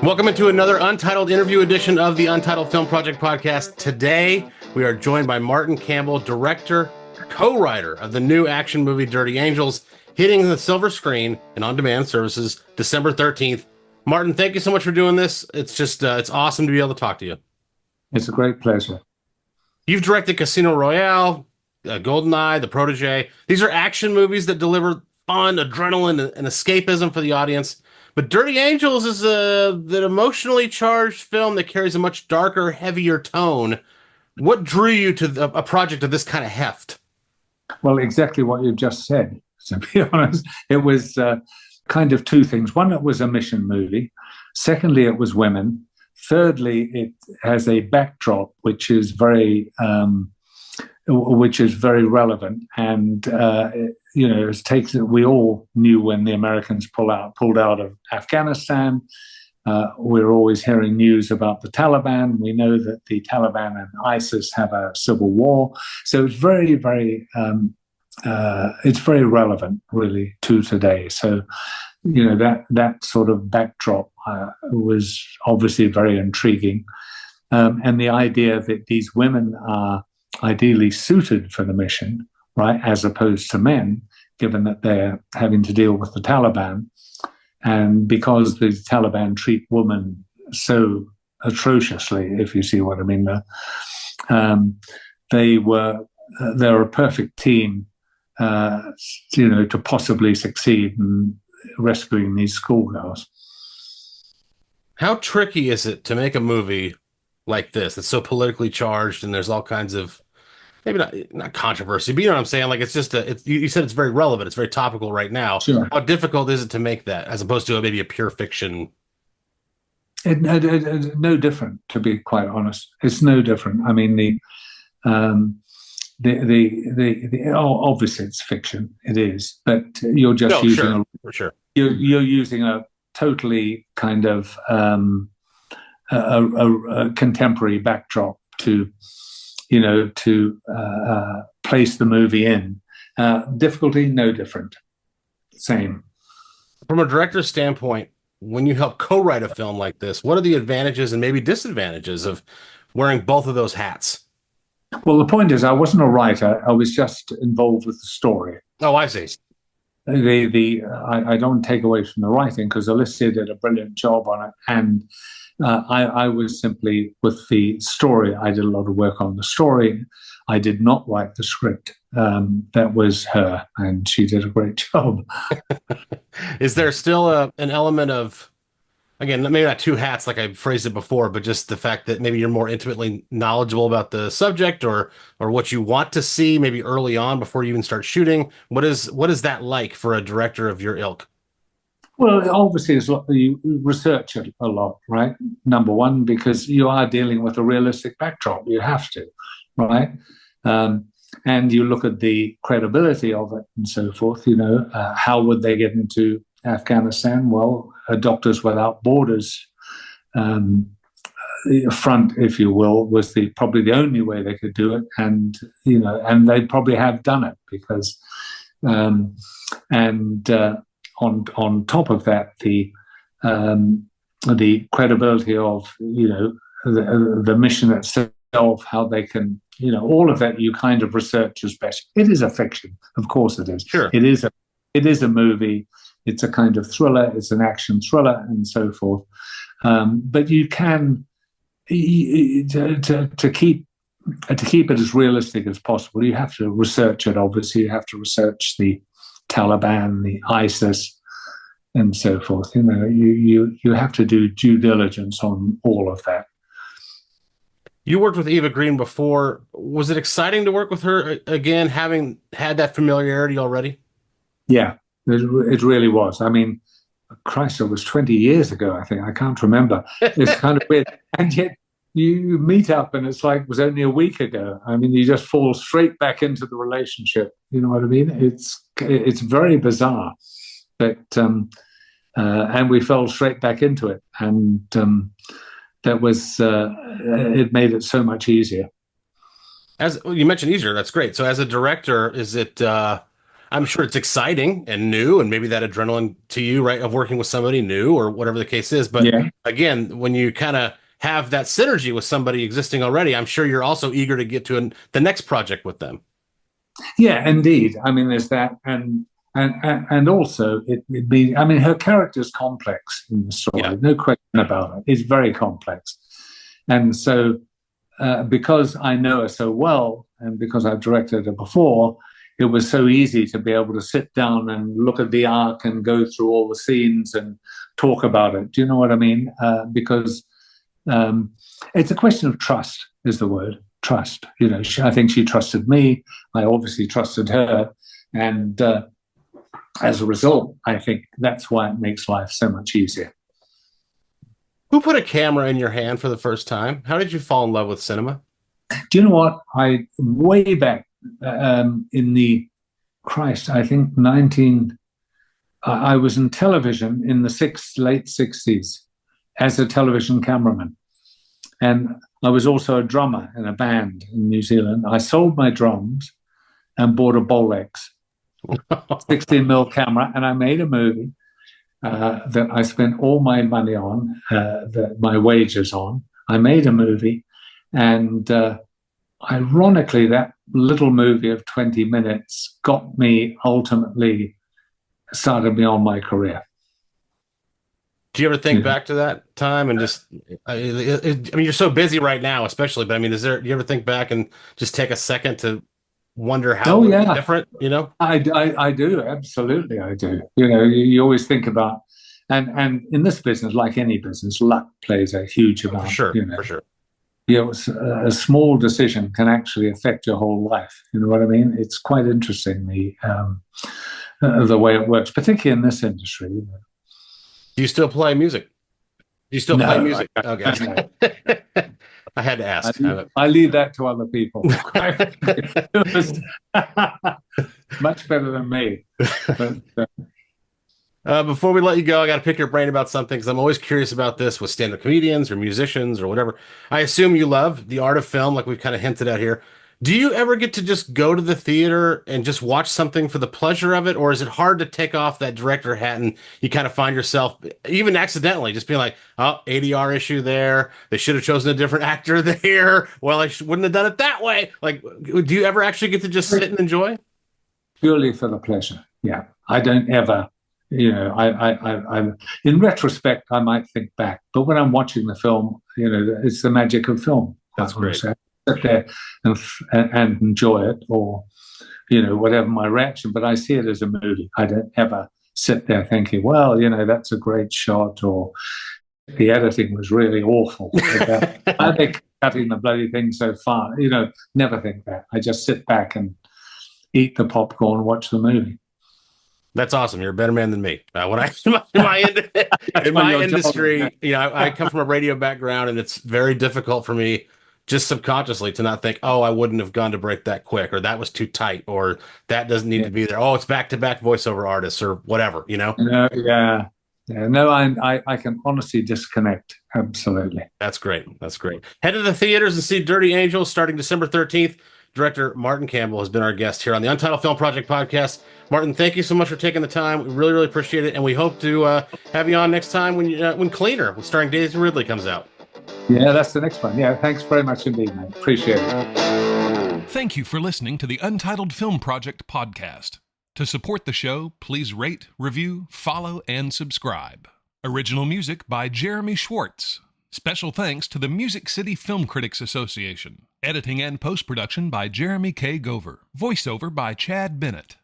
Welcome into another Untitled interview edition of the Untitled Film Project Podcast. Today, we are joined by Martin Campbell, director, co-writer of the new action movie Dirty Angels, hitting the silver screen and on-demand services December 13th. Martin, thank you so much for doing this. It's just, it's awesome to be able to talk to you. It's a great pleasure. You've directed Casino Royale, GoldenEye, The Protege. These are action movies that deliver fun, adrenaline, and escapism for the audience. But Dirty Angels is an emotionally charged film that carries a much darker, heavier tone. What drew you to a project of this kind of heft? Well, exactly what you've just said, to be honest. It was kind of two things. One, it was a mission movie. Secondly, it was women. Thirdly, it has a backdrop which is very relevant, and it takes. We all knew when the Americans pulled out of Afghanistan. We're always hearing news about the Taliban. We know that the Taliban and ISIS have a civil war, so it's very relevant, really, to today. So, that sort of backdrop was obviously very intriguing, and the idea that these women are ideally suited for the mission, right, as opposed to men, given that they're having to deal with the Taliban. And because the Taliban treat women so atrociously, if you see what I mean, they're a perfect team, to possibly succeed in rescuing these schoolgirls. How tricky is it to make a movie like this that's so politically charged and there's all kinds of, maybe not controversy, but you know what I'm saying? Like, it's just you said it's very relevant, it's very topical right now. Sure. How difficult is it to make that as opposed to maybe a pure fiction? No different, to be quite honest. It's no different. I mean, obviously it's fiction. It is, but you're just you're using a totally kind of a contemporary backdrop to place the movie in. Difficulty, no different. Same. From a director's standpoint, when you help co-write a film like this, what are the advantages and maybe disadvantages of wearing both of those hats? Well, the point is, I wasn't a writer. I was just involved with the story. Oh, I see. I don't take away from the writing, because Alicia did a brilliant job on it, and I was simply with the story. I did a lot of work on the story. I did not write the script. That was her, and she did a great job. Is there still an element of, again, maybe not two hats like I phrased it before, but just the fact that maybe you're more intimately knowledgeable about the subject or what you want to see maybe early on before you even start shooting? What is that like for a director of your ilk? Well, obviously, you research it a lot, right? Number one, because you are dealing with a realistic backdrop. You have to, right? And you look at the credibility of it and so forth. How would they get into Afghanistan? Well, Doctors Without Borders front, if you will, was probably the only way they could do it. And they probably have done it because, on top of that, the credibility of the mission itself, how they can, all of that you kind of research as best. It is a fiction, of course it is. Sure, it is a movie. It's a kind of thriller. It's an action thriller and so forth. But you can to keep it as realistic as possible. You have to research it. Obviously, you have to research the Taliban, the ISIS, and so forth. You have to do due diligence on all of that. You worked with Eva Green before. Was it exciting to work with her again, having had that familiarity already? Yeah, it really was. I mean, Christ, it was 20 years ago, I think. I can't remember. It's kind of weird. And yet you meet up and it's like it was only a week ago. I mean, you just fall straight back into the relationship. You know what I mean? It's very bizarre. But and we fell straight back into it. And that was it made it so much easier. As you mentioned, easier. That's great. So as a director, is it I'm sure it's exciting and new, and maybe that adrenaline to you, right, of working with somebody new or whatever the case is. But Yeah. again, when you kind of have that synergy with somebody existing already, I'm sure you're also eager to get to the next project with them. Yeah, indeed. I mean, there's that, and also it be. I mean, her character's complex in the story. Yeah. No question about it. It's very complex, and so because I know her so well, and because I've directed her before, it was so easy to be able to sit down and look at the arc and go through all the scenes and talk about it. Do you know what I mean? Because it's a question of trust, is the word. Trust. I think she trusted me. I obviously trusted her. And as a result, I think that's why it makes life so much easier. Who put a camera in your hand for the first time? How did you fall in love with cinema? Do you know what? Way back in the, I think I was in television in the late 60s as a television cameraman. And I was also a drummer in a band in New Zealand. I sold my drums and bought a Bolex 16mm camera, and I made a movie that I spent all my money on, my wages on. I made a movie, and ironically, that little movie of 20 minutes got me ultimately, started me on my career. Do you ever think back to that time and just, I mean, you're so busy right now, especially, but I mean, do you ever think back and just take a second to wonder how different, I do. Absolutely. I do. You always think about, and in this business, like any business, luck plays a huge amount. For sure. A small decision can actually affect your whole life. You know what I mean? It's quite interesting, the way it works, particularly in this industry. Do you still play music? Do you still play music? Okay. I had to ask. I leave that to other people. Much better than me. But, before we let you go, I got to pick your brain about something because I'm always curious about this with stand-up comedians or musicians or whatever. I assume you love the art of film, like we've kind of hinted at here. Do you ever get to just go to the theater and just watch something for the pleasure of it? Or is it hard to take off that director hat and you kind of find yourself, even accidentally, just being like, oh, ADR issue there. They should have chosen a different actor there. Well, I wouldn't have done it that way. Like, do you ever actually get to just sit and enjoy? Purely for the pleasure. Yeah. I don't ever, I in retrospect, I might think back. But when I'm watching the film, it's the magic of film. That's great. Sit there and enjoy it, or whatever my reaction, but I see it as a movie. I don't ever sit there thinking, well, that's a great shot, or the editing was really awful. Are they cutting the bloody thing so far? Never think that. I just sit back and eat the popcorn, watch the movie. That's awesome. You're a better man than me. When in my industry, I come from a radio background, and it's very difficult for me just subconsciously to not think, oh, I wouldn't have gone to break that quick, or that was too tight, or that doesn't need to be there. Oh, it's back-to-back voiceover artists or whatever, No, I can honestly disconnect. Absolutely. That's great. Head to the theaters and see Dirty Angels starting December 13th. Director Martin Campbell has been our guest here on the Untitled Film Project Podcast. Martin, thank you so much for taking the time. We really, really appreciate it, and we hope to have you on next time when Cleaner, starring Daisy Ridley, comes out. Yeah, that's the next one. Yeah, thanks very much indeed, mate. Appreciate it. Thank you for listening to the Untitled Film Project Podcast. To support the show, please rate, review, follow, and subscribe. Original music by Jeremy Schwartz. Special thanks to the Music City Film Critics Association. Editing and post-production by Jeremy K. Gover. Voiceover by Chad Bennett.